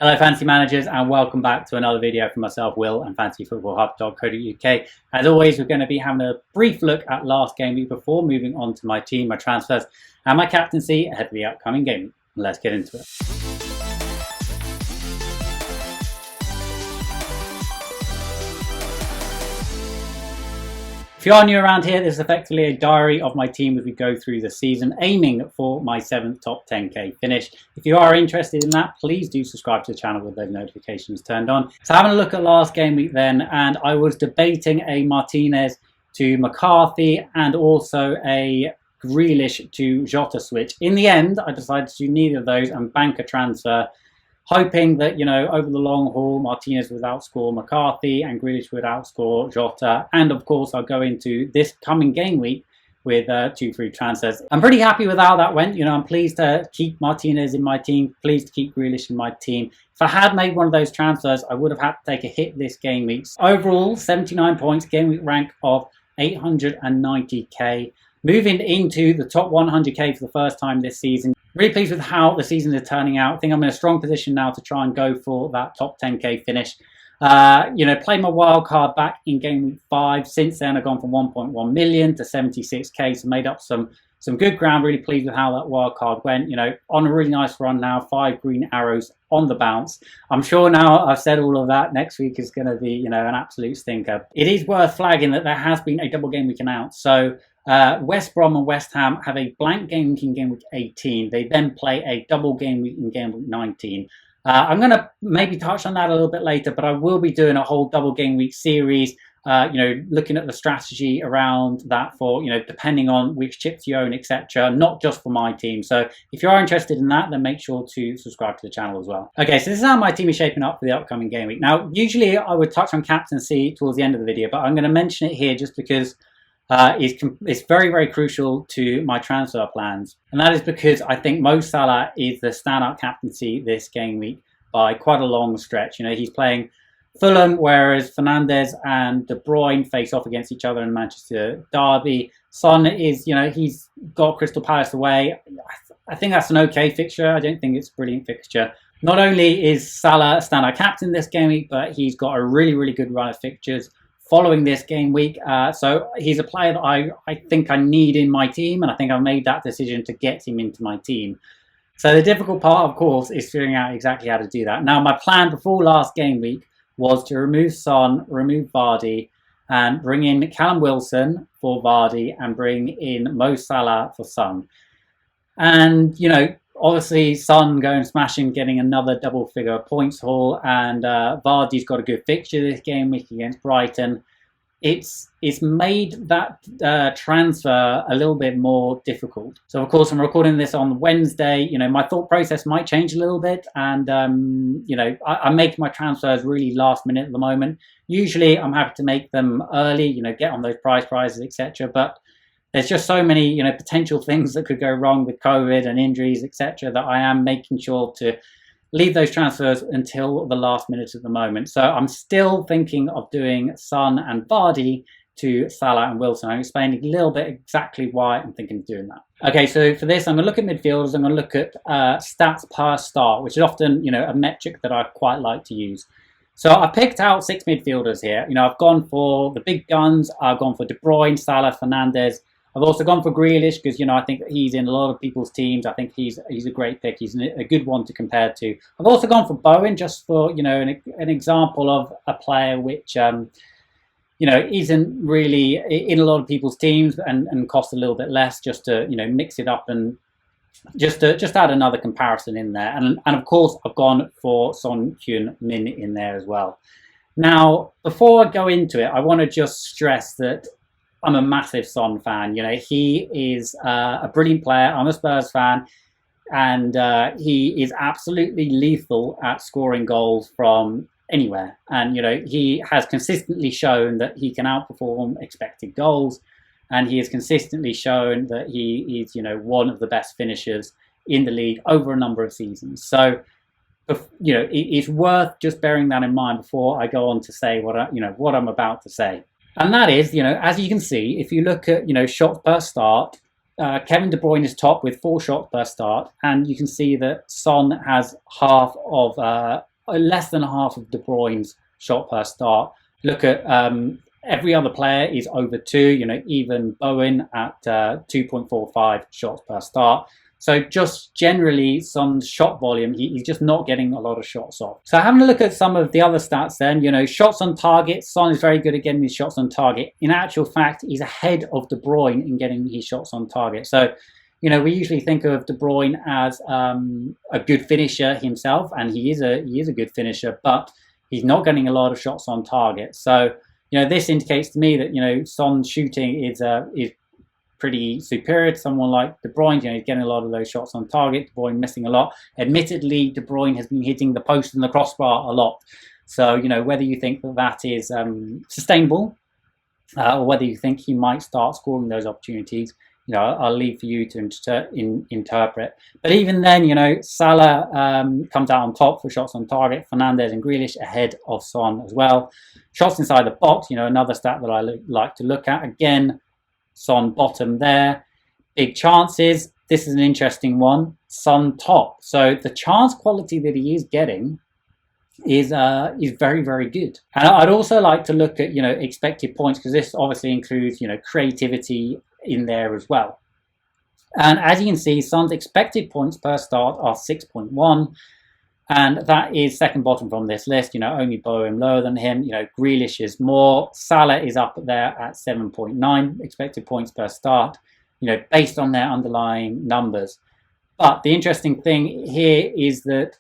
Hello fantasy managers, and welcome back to another video from myself, Will, and fantasyfootballhub.co.uk. As always, we're going to be having a brief look at last game week before moving on to my team, my transfers, and my captaincy ahead of the upcoming game. Let's get into it. If you are new around here, this is effectively a diary of my team as we go through the season, aiming for my 7th top 10k finish. If you are interested in that, please do subscribe to the channel with those notifications turned on. So having a look at last game week then, and I was debating a Martinez to McCarthy and also a Grealish to Jota switch. In the end, I decided to do neither of those and bank a transfer, hoping that, over the long haul, Martinez would outscore McCarthy and Grealish would outscore Jota. And of course, I'll go into this coming game week with 2 free transfers. I'm pretty happy with how that went. I'm pleased to keep Martinez in my team, pleased to keep Grealish in my team. If I had made one of those transfers, I would have had to take a hit this game week. Overall, 79 points, game week rank of 890k. Moving into the top 100k for the first time this season. Really pleased with how the season is turning out. I think I'm in a strong position now to try and go for that top 10k finish. Played my wild card back in game week 5. Since then, I've gone from 1.1 million to 76k, so made up some good ground. Really pleased with how that wild card went. On a really nice run now. 5 green arrows on the bounce. I'm sure now I've said all of that. Next week is going to be, an absolute stinker. It is worth flagging that there has been a double game week announced. So West Brom and West Ham have a blank game week in game week 18. They then play a double game week in game week 19. I'm going to maybe touch on that a little bit later, but I will be doing a whole double game week series, looking at the strategy around that for, depending on which chips you own, etc., not just for my team. So if you are interested in that, then make sure to subscribe to the channel as well. Okay, so this is how my team is shaping up for the upcoming game week. Now, usually I would touch on captaincy towards the end of the video, but I'm going to mention it here just because it's very, very crucial to my transfer plans. And that is because I think Mo Salah is the standout captaincy this game week by quite a long stretch. He's playing Fulham, whereas Fernandes and De Bruyne face off against each other in Manchester derby. Son is, he's got Crystal Palace away. I think that's an okay fixture. I don't think it's a brilliant fixture. Not only is Salah a standout captain this game week, but he's got a really, really good run of fixtures following this game week. So he's a player that I think I need in my team, and I think I've made that decision to get him into my team. So the difficult part, of course, is figuring out exactly how to do that. Now, my plan before last game week was to remove Son, remove Vardy, and bring in Callum Wilson for Vardy and bring in Mo Salah for Son. And, obviously, Son going smashing, getting another double-figure points haul, and Vardy's got a good fixture this game week against Brighton. It's made that transfer a little bit more difficult. So, of course, I'm recording this on Wednesday. My thought process might change a little bit, and I'm making my transfers really last minute at the moment. Usually, I'm happy to make them early. Get on those prizes, etc. But there's just so many, potential things that could go wrong with COVID and injuries, etc., that I am making sure to leave those transfers until the last minute at the moment. So I'm still thinking of doing Son and Vardy to Salah and Wilson. I'm explaining a little bit exactly why I'm thinking of doing that. Okay, so for this, I'm going to look at midfielders. I'm going to look at stats per start, which is often, a metric that I quite like to use. So I picked out 6 midfielders here. I've gone for the big guns. I've gone for De Bruyne, Salah, Fernandes. I've also gone for Grealish because, I think he's in a lot of people's teams. I think he's a great pick. He's a good one to compare to. I've also gone for Bowen just for, an example of a player which, isn't really in a lot of people's teams and costs a little bit less just to, mix it up and just add another comparison in there. And of course, I've gone for Son Heung-min in there as well. Now, before I go into it, I want to just stress that I'm a massive Son fan. He is a brilliant player. I'm a Spurs fan, and he is absolutely lethal at scoring goals from anywhere. And he has consistently shown that he can outperform expected goals, and he has consistently shown that he is, one of the best finishers in the league over a number of seasons. So, it's worth just bearing that in mind before I go on to say what I'm about to say. And that is, as you can see, if you look at, shots per start, Kevin De Bruyne is top with 4 shots per start, and you can see that Son has less than half of De Bruyne's shot per start. Look at every other player is over 2. Even Bowen at 2.45 shots per start. So just generally, Son's shot volume, he's just not getting a lot of shots off. So having a look at some of the other stats then, shots on target, Son is very good at getting his shots on target. In actual fact, he's ahead of De Bruyne in getting his shots on target. So, we usually think of De Bruyne as a good finisher himself, and he is a good finisher, but he's not getting a lot of shots on target. So, this indicates to me that, Son's shooting is pretty superior to someone like De Bruyne. He's getting a lot of those shots on target. De Bruyne missing a lot. Admittedly, De Bruyne has been hitting the post and the crossbar a lot. So, whether you think that is sustainable or whether you think he might start scoring those opportunities, I'll leave for you to interpret. But even then, Salah comes out on top for shots on target. Fernandes and Grealish ahead of Son as well. Shots inside the box, another stat that I like to look at. Again, Son bottom there. Big chances. This is an interesting one. Son top. So the chance quality that he is getting is very, very good. And I'd also like to look at, expected points, because this obviously includes, creativity in there as well. And as you can see, Son's expected points per start are 6.1. And that is second bottom from this list. Only Bowen lower than him. Grealish is more. Salah is up there at 7.9 expected points per start, based on their underlying numbers. But the interesting thing here is that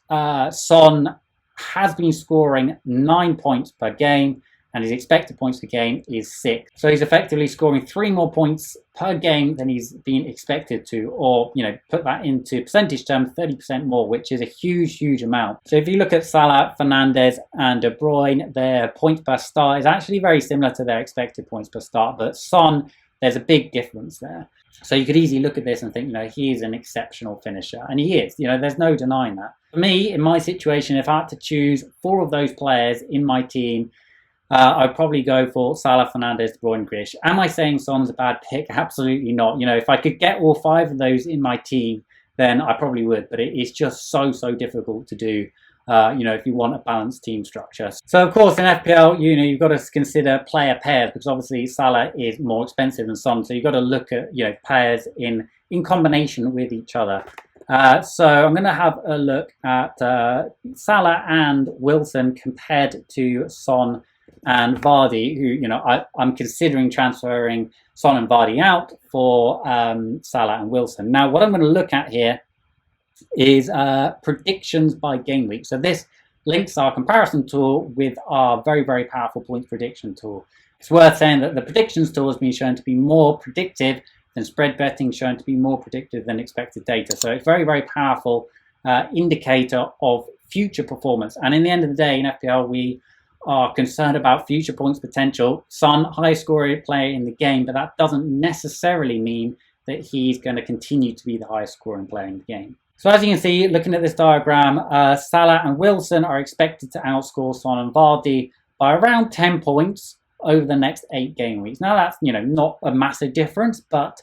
Son has been scoring 9 points per game, and his expected points per game is 6. So he's effectively scoring 3 more points per game than he's been expected to, or, put that into percentage terms, 30% more, which is a huge, huge amount. So if you look at Salah, Fernandes, and De Bruyne, their points per start is actually very similar to their expected points per start, but Son, there's a big difference there. So you could easily look at this and think, he is an exceptional finisher, and he is. There's no denying that. For me, in my situation, if I had to choose 4 of those players in my team, I'd probably go for Salah, Fernandes, De Bruyne, Grealish. Am I saying Son's a bad pick? Absolutely not. If I could get all 5 of those in my team, then I probably would. But it's just so difficult to do, if you want a balanced team structure. So, of course, in FPL, you've got to consider player pairs, because obviously Salah is more expensive than Son. So you've got to look at, pairs in combination with each other. So I'm going to have a look at Salah and Wilson compared to Son and Vardy, who, I'm considering transferring Son and Vardy out for Salah and Wilson. Now, what I'm going to look at here is predictions by game week. So this links our comparison tool with our very, very powerful points prediction tool. It's worth saying that the predictions tool has been shown to be more predictive than spread betting, shown to be more predictive than expected data. So it's very, very powerful indicator of future performance. And in the end of the day, in FPL, we are concerned about future points potential. Son, highest scoring player in the game, but that doesn't necessarily mean that he's going to continue to be the highest scoring player in the game. So as you can see, looking at this diagram, Salah and Wilson are expected to outscore Son and Vardy by around 10 points over the next 8 game weeks. Now that's, not a massive difference, but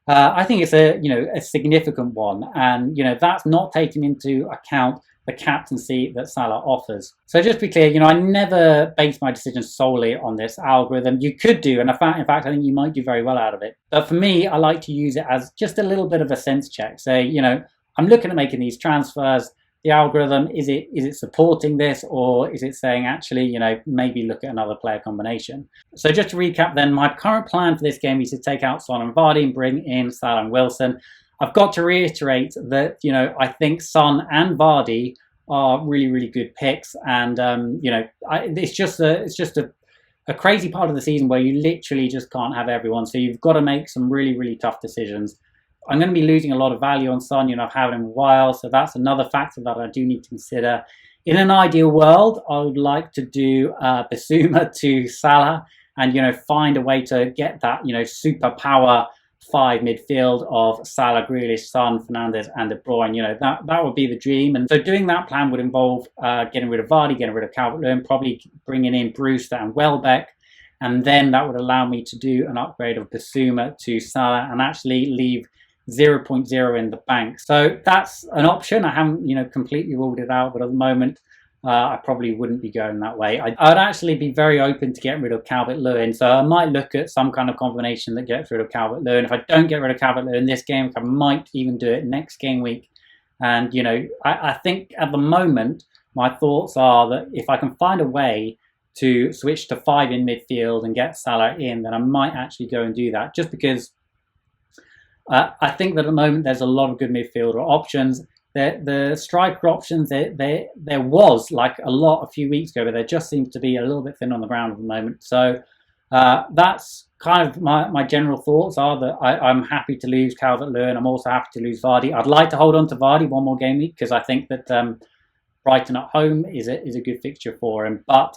I think it's a significant one. And, that's not taking into account the captaincy that Salah offers. So just to be clear, I never base my decisions solely on this algorithm. You could do, and in fact, I think you might do very well out of it. But for me, I like to use it as just a little bit of a sense check. Say, I'm looking at making these transfers. The algorithm, is it supporting this, or is it saying actually, maybe look at another player combination? So just to recap then, my current plan for this game is to take out Son and Vardy and bring in Salah and Wilson. I've got to reiterate that, I think Son and Vardy are really, really good picks. And, it's just a crazy part of the season where you literally just can't have everyone. So you've got to make some really, really tough decisions. I'm going to be losing a lot of value on Son. I've had him a while. So that's another factor that I do need to consider. In an ideal world, I would like to do Basuma to Salah and, find a way to get that, super power 5 midfield of Salah, Grealish, Son, Fernandes, and De Bruyne. That would be the dream. And so doing that plan would involve getting rid of Vardy, getting rid of Calvert-Lewin, probably bringing in Brewster and Welbeck. And then that would allow me to do an upgrade of Basuma to Salah and actually leave 0.0 in the bank. So that's an option. I haven't, completely ruled it out, but at the moment, I probably wouldn't be going that way. I'd actually be very open to getting rid of Calvert-Lewin, so I might look at some kind of combination that gets rid of Calvert-Lewin. If I don't get rid of Calvert-Lewin this game week, I might even do it next game week. And, I think at the moment, my thoughts are that if I can find a way to switch to 5 in midfield and get Salah in, then I might actually go and do that, just because I think that at the moment there's a lot of good midfielder options. The striker options, there was like a lot a few weeks ago, but there just seems to be a little bit thin on the ground at the moment. So that's kind of my general thoughts are that I'm happy to lose Calvert-Lewin. I'm also happy to lose Vardy. I'd like to hold on to Vardy one more game week because I think that Brighton at home is a good fixture for him. But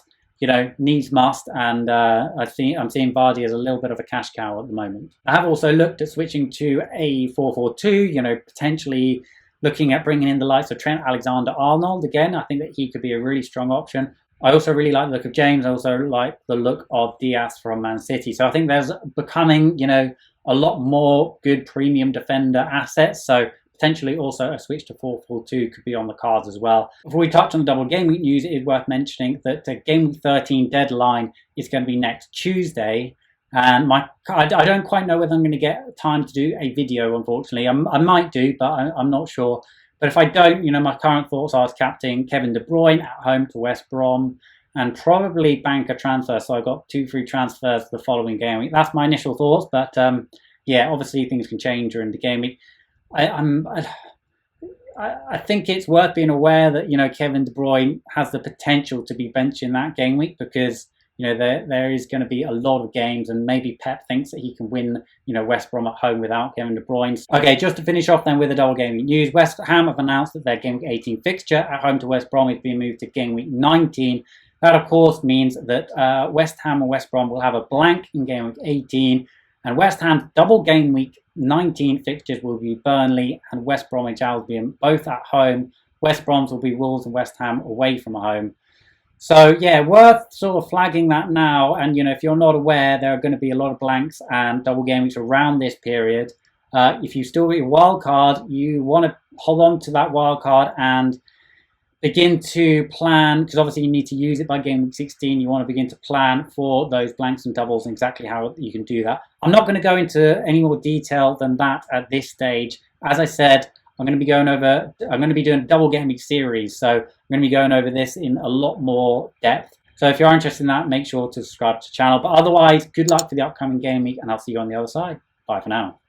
needs must, and I'm seeing Vardy as a little bit of a cash cow at the moment. I have also looked at switching to a 4-4-2, potentially looking at bringing in the likes of Trent Alexander-Arnold again. I think that he could be a really strong option. I also really like the look of James. I also like the look of Diaz from Man City. So I think there's becoming, a lot more good premium defender assets. So potentially also a switch to 4-4-2 could be on the cards as well. Before we touch on the double game week news, it is worth mentioning that the game week 13 deadline is going to be next Tuesday. And I don't quite know whether I'm going to get time to do a video, unfortunately. I might do, but I'm not sure. But if I don't, my current thoughts are captaining Kevin De Bruyne at home to West Brom and probably bank a transfer. So I've got 2 free transfers the following game week. That's my initial thoughts, but obviously things can change during the game week. I think it's worth being aware that Kevin De Bruyne has the potential to be benched in that game week because there is going to be a lot of games, and maybe Pep thinks that he can win West Brom at home without Kevin De Bruyne. Okay, just to finish off then with the double game week news, West Ham have announced that their game week 18 fixture at home to West Brom is being moved to game week 19. That of course means that West Ham and West Brom will have a blank in game week 18. And West Ham's double game week 19 fixtures will be Burnley and West Bromwich Albion, both at home. West Brom's will be Wolves and West Ham away from home. So, worth sort of flagging that now. And, if you're not aware, there are going to be a lot of blanks and double game weeks around this period. If you still get your wild card, you want to hold on to that wild card and begin to plan, because obviously you need to use it by game week 16. You want to begin to plan for those blanks and doubles and exactly how you can do that. I'm not going to go into any more detail than that at this stage. As I said, I'm going to be doing a double game week series. So I'm going to be going over this in a lot more depth. So if you're interested in that, make sure to subscribe to the channel. But otherwise, good luck for the upcoming game week, and I'll see you on the other side. Bye for now.